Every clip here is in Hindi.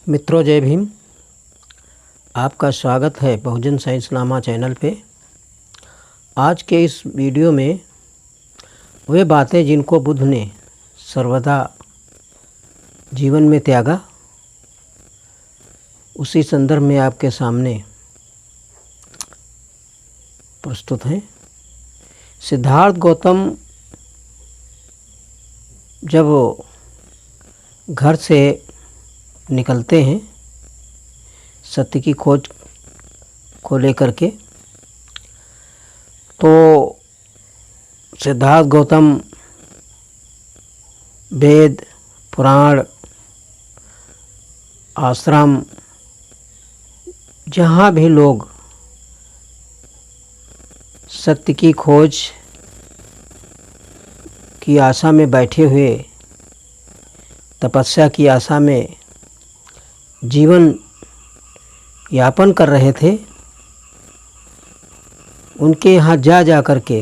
मित्रों, जय भीम। आपका स्वागत है बहुजन साइंसनामा चैनल पे। आज के इस वीडियो में वे बातें जिनको बुद्ध ने सर्वदा जीवन में त्यागा, उसी संदर्भ में आपके सामने प्रस्तुत हैं। सिद्धार्थ गौतम जब घर से निकलते हैं सत्य की खोज को लेकर के, तो सिद्धार्थ गौतम वेद, पुराण, आश्रम, जहाँ भी लोग सत्य की खोज की आशा में बैठे हुए, तपस्या की आशा में जीवन यापन कर रहे थे, उनके यहाँ जा कर के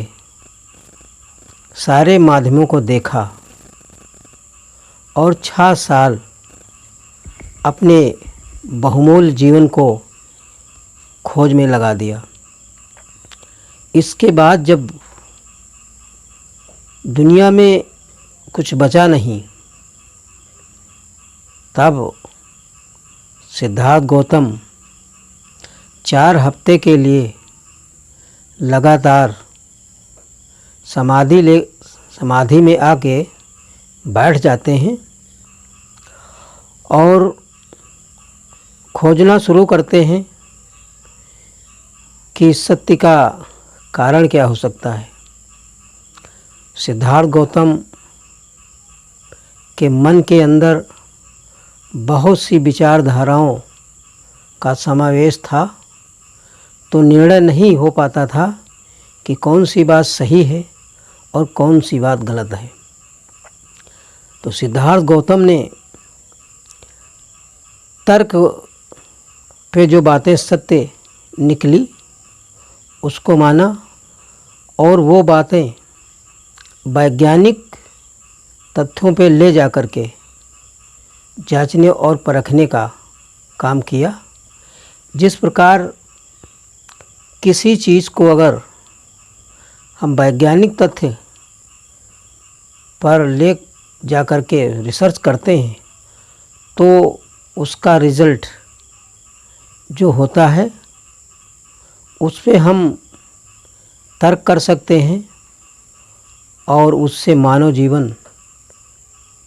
सारे माध्यमों को देखा और 6 साल अपने बहुमूल्य जीवन को खोज में लगा दिया। इसके बाद जब दुनिया में कुछ बचा नहीं, तब सिद्धार्थ गौतम 4 हफ्ते के लिए लगातार समाधि में आके बैठ जाते हैं और खोजना शुरू करते हैं कि सत्य का कारण क्या हो सकता है। सिद्धार्थ गौतम के मन के अंदर बहुत सी विचारधाराओं का समावेश था, तो निर्णय नहीं हो पाता था कि कौन सी बात सही है और कौन सी बात गलत है। तो सिद्धार्थ गौतम ने तर्क पे जो बातें सत्य निकली उसको माना और वो बातें वैज्ञानिक तथ्यों पे ले जा कर के जांचने और परखने का काम किया। जिस प्रकार किसी चीज़ को अगर हम वैज्ञानिक तथ्य पर ले जा कर के रिसर्च करते हैं, तो उसका रिज़ल्ट जो होता है उस पे हम तर्क कर सकते हैं और उससे मानव जीवन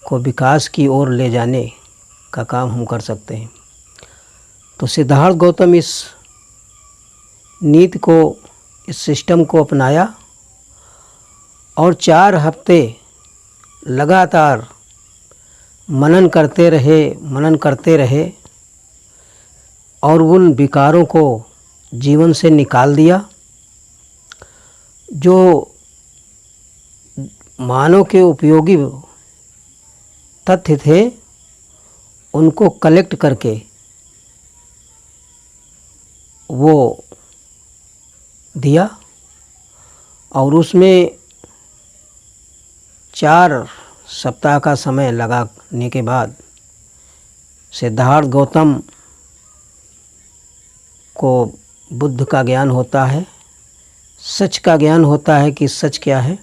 को विकास की ओर ले जाने का काम हम कर सकते हैं। तो सिद्धार्थ गौतम इस नीति को, इस सिस्टम को अपनाया और 4 हफ्ते लगातार मनन करते रहे और उन विकारों को जीवन से निकाल दिया जो मानव के उपयोगी तथ्य थे। उनको कलेक्ट करके वो दिया और उसमें 4 सप्ताह का समय लगाने के बाद सिद्धार्थ गौतम को बुद्ध का ज्ञान होता है, सच का ज्ञान होता है कि सच क्या है।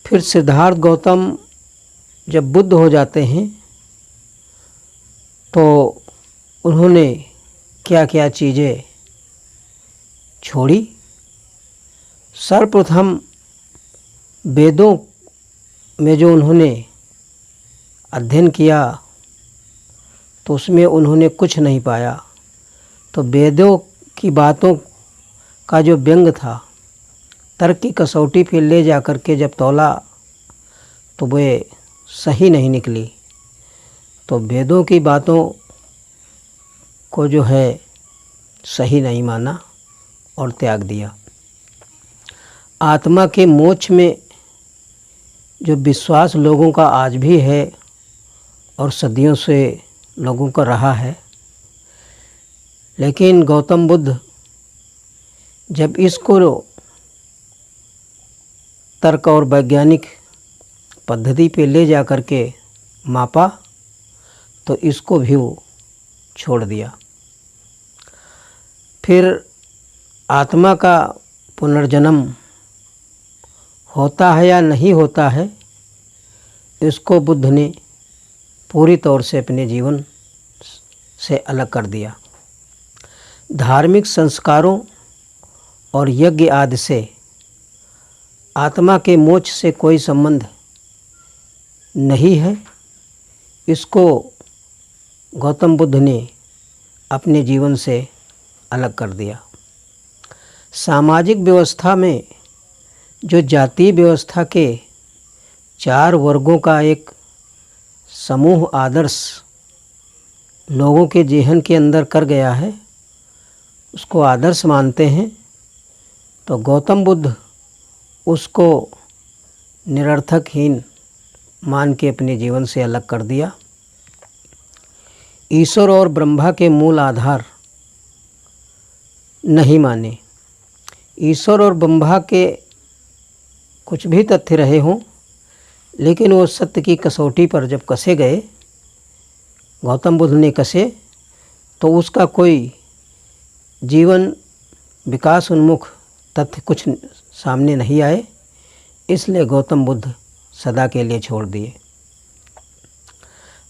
फिर सिद्धार्थ गौतम जब बुद्ध हो जाते हैं तो उन्होंने क्या क्या चीज़ें छोड़ी। सर्वप्रथम वेदों में जो उन्होंने अध्ययन किया तो उसमें उन्होंने कुछ नहीं पाया। तो वेदों की बातों का जो व्यंग था, तर्क की कसौटी पे ले जा कर के जब तौला तो वे सही नहीं निकली। तो वेदों की बातों को जो है सही नहीं माना और त्याग दिया। आत्मा के मोक्ष में जो विश्वास लोगों का आज भी है और सदियों से लोगों का रहा है, लेकिन गौतम बुद्ध जब इसको तर्क और वैज्ञानिक पद्धति पे ले जा कर के मापा तो इसको भी वो छोड़ दिया। फिर आत्मा का पुनर्जन्म होता है या नहीं होता है, इसको बुद्ध ने पूरी तौर से अपने जीवन से अलग कर दिया। धार्मिक संस्कारों और यज्ञ आदि से आत्मा के मोक्ष से कोई संबंध नहीं है, इसको गौतम बुद्ध ने अपने जीवन से अलग कर दिया। सामाजिक व्यवस्था में जो जातीय व्यवस्था के 4 वर्गों का एक समूह आदर्श लोगों के जेहन के अंदर कर गया है, उसको आदर्श मानते हैं, तो गौतम बुद्ध उसको निरर्थकहीन मान के अपने जीवन से अलग कर दिया। ईश्वर और ब्रह्मा के मूल आधार नहीं माने। ईश्वर और ब्रह्मा के कुछ भी तथ्य रहे हों, लेकिन वो सत्य की कसौटी पर जब कसे गए, गौतम बुद्ध ने कसे, तो उसका कोई जीवन विकास उन्मुख तथ्य कुछ सामने नहीं आए, इसलिए गौतम बुद्ध सदा के लिए छोड़ दिए।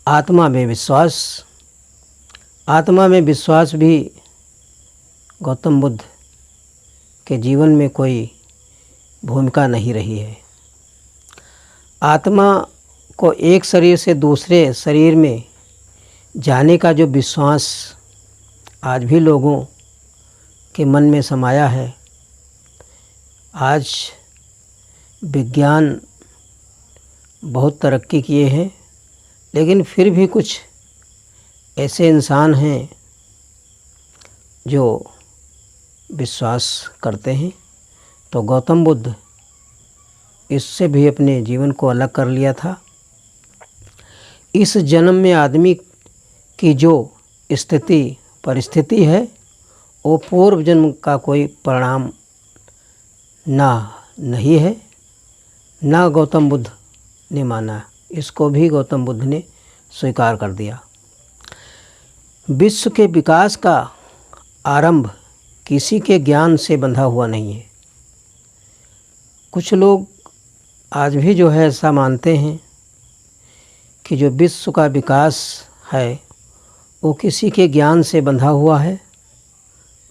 आत्मा में विश्वास। आत्मा में विश्वास भी गौतम बुद्ध के जीवन में कोई भूमिका नहीं रही है। आत्मा को एक शरीर से दूसरे शरीर में जाने का जो विश्वास आज भी लोगों के मन में समाया है, आज विज्ञान बहुत तरक्की किए हैं, लेकिन फिर भी कुछ ऐसे इंसान हैं जो विश्वास करते हैं। तो गौतम बुद्ध इससे भी अपने जीवन को अलग कर लिया था। इस जन्म में आदमी की जो स्थिति परिस्थिति है, वो पूर्व जन्म का कोई परिणाम नहीं है, ना गौतम बुद्ध ने माना। इसको भी गौतम बुद्ध ने स्वीकार कर दिया। विश्व के विकास का आरंभ किसी के ज्ञान से बंधा हुआ नहीं है। कुछ लोग आज भी जो है ऐसा मानते हैं कि जो विश्व का विकास है वो किसी के ज्ञान से बंधा हुआ है,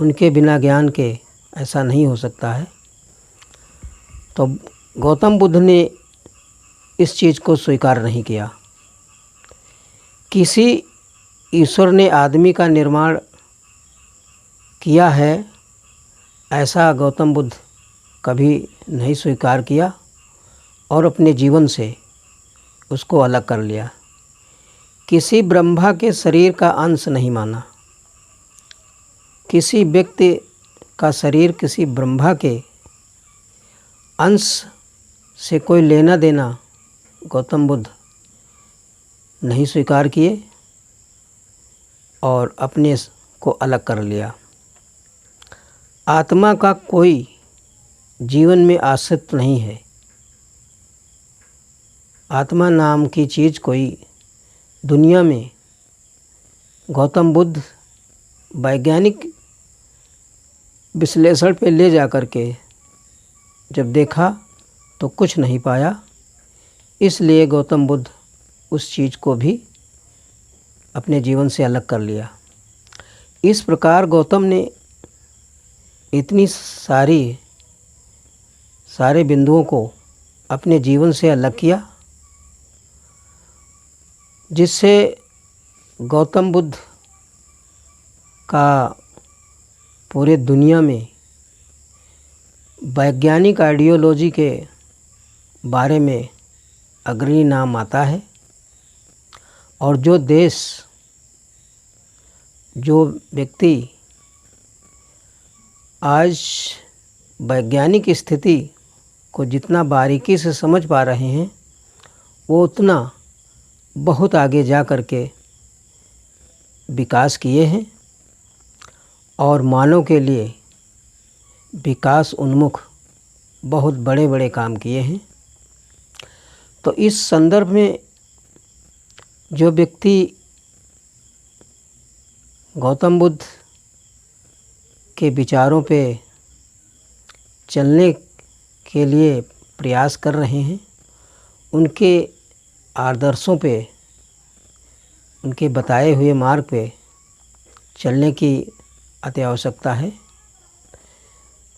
उनके बिना ज्ञान के ऐसा नहीं हो सकता है। तो गौतम बुद्ध ने इस चीज़ को स्वीकार नहीं किया। किसी ईश्वर ने आदमी का निर्माण किया है, ऐसा गौतम बुद्ध कभी नहीं स्वीकार किया और अपने जीवन से उसको अलग कर लिया। किसी ब्रह्मा के शरीर का अंश नहीं माना। किसी व्यक्ति का शरीर किसी ब्रह्मा के अंश से कोई लेना देना गौतम बुद्ध नहीं स्वीकार किए और अपने को अलग कर लिया। आत्मा का कोई जीवन में आश्रित नहीं है। आत्मा नाम की चीज़ कोई दुनिया में गौतम बुद्ध वैज्ञानिक विश्लेषण पे ले जा कर के जब देखा तो कुछ नहीं पाया, इसलिए गौतम बुद्ध उस चीज़ को भी अपने जीवन से अलग कर लिया। इस प्रकार गौतम ने इतनी सारे बिंदुओं को अपने जीवन से अलग किया, जिससे गौतम बुद्ध का पूरे दुनिया में वैज्ञानिक आइडियोलॉजी के बारे में अग्रणी नाम आता है। और जो देश, जो व्यक्ति आज वैज्ञानिक स्थिति को जितना बारीकी से समझ पा रहे हैं, वो उतना बहुत आगे जा कर के विकास किए हैं और मानव के लिए विकास उन्मुख बहुत बड़े बड़े काम किए हैं। तो इस संदर्भ में जो व्यक्ति गौतम बुद्ध के विचारों पे चलने के लिए प्रयास कर रहे हैं। उनके आदर्शों पे, उनके बताए हुए मार्ग पे चलने की अति आवश्यकता है।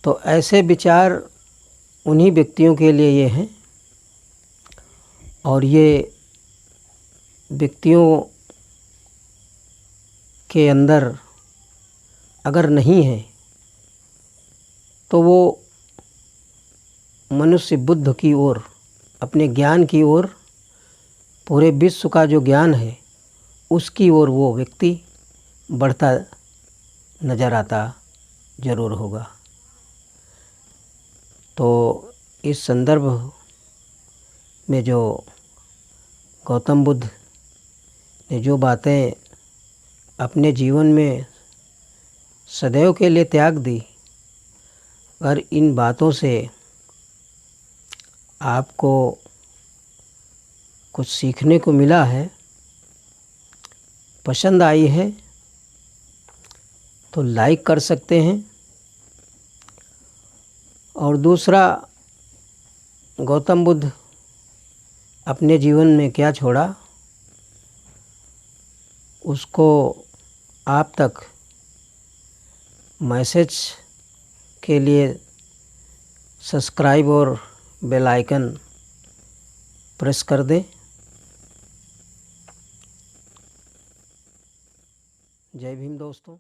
तो ऐसे विचार उन्हीं व्यक्तियों के लिए ये हैं, और ये व्यक्तियों के अंदर अगर नहीं है तो वो मनुष्य बुद्ध की ओर, अपने ज्ञान की ओर, पूरे विश्व का जो ज्ञान है उसकी ओर वो व्यक्ति बढ़ता नज़र आता ज़रूर होगा। तो इस संदर्भ में जो गौतम बुद्ध ने जो बातें अपने जीवन में सदैव के लिए त्याग दी, अगर इन बातों से आपको कुछ सीखने को मिला है, पसंद आई है, तो लाइक कर सकते हैं। और दूसरा, गौतम बुद्ध अपने जीवन में क्या छोड़ा उसको आप तक मैसेज के लिए सब्सक्राइब और बेल आइकन प्रेस कर दें। जय भीम दोस्तों।